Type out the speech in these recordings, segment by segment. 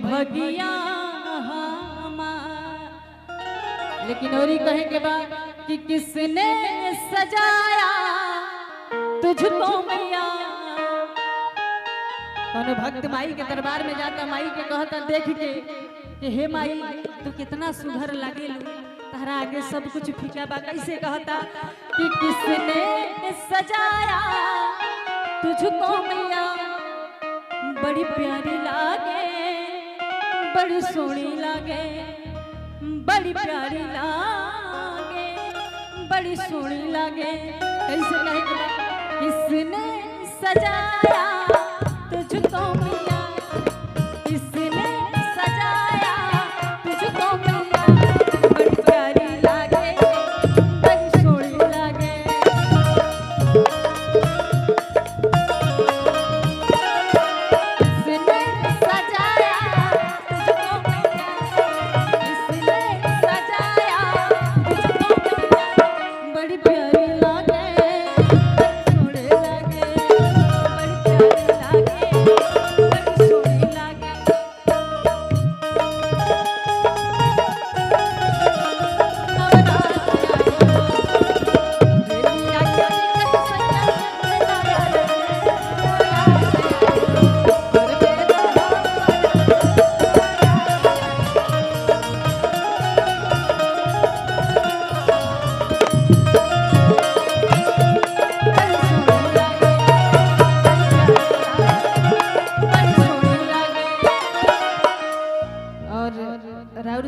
भगिया लेकिन और ही कहे के बाद कि किसने सजाया तुझको मैया। कौन भक्त माई के दरबार में जाता माई के कहता देख के कि हे माई तू कितना सुघर लगे तारा आगे सब कुछ फीका बा। कैसे कहता कि किसने सजाया तुझको मैया बड़ी प्यारी लागे बड़ी सोहनी लागे बड़ी प्यारी लागे बड़ी सोहनी लागे। कैसे कहे किसने सजाया तुझको मैया किसने सजाया तुझको मैया बड़ी प्यारी लागे बड़ी सोहनी लागे।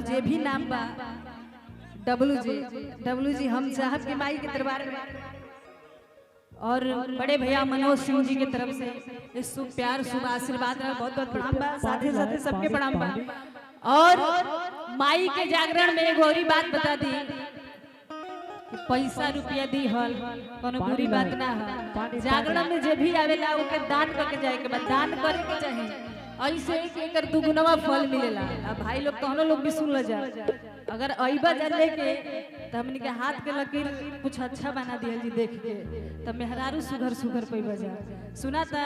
जे भी नाम बा डब्लू जी हम साहब के माई के दरबार में और बड़े भैया मनोज सिंह जी की तरफ से शुभ प्यार शुभ आशीर्वाद बहुत बहुत प्रणाम बा। साथे साथे सबके प्रणाम बा। और माई के जागरण में एगो और बात बता दी पैसा रुपया दी हल कोनो बुरी बात ना है। जागरण में जे भी आवेला ओके दान करके जाए के बाद दान करे के चाहिए ऐसे एक दुगुनवा फल मिलेला। अब भाई लोग कहनो लोग भी सुन ल जा अगर अइबा जा लेके त हमनी के हाथ के लकीर कुछ अच्छा बना दिया जी देख के तब मेहरारू सुघर सुघर पैबा जा। सुना था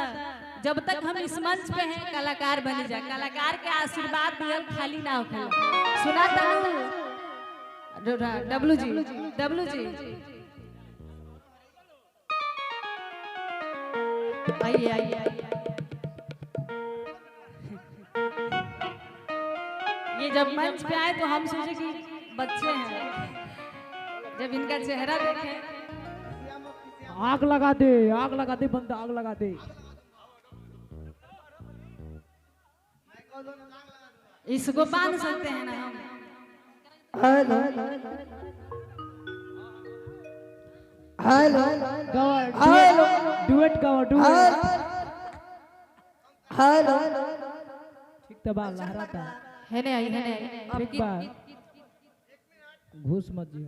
जब तक हम इस मंच पे हैं कलाकार बने जा कलाकार के आशीर्वाद दियल खाली ना होखे। सुना था डब्लू जी आइए ये जब मंच पे आए तो हम सोचे कि बच्चे हैं जब इनका चेहरा देखे आग लगा दे बंदा आग लगा दे। इसको बांध सकते हैं ना हम। हेलो हेलो हेलो डुएट गाओ डुएट हेलो ठीक तबा लहराता है नहीं एक बार घूस मत जी।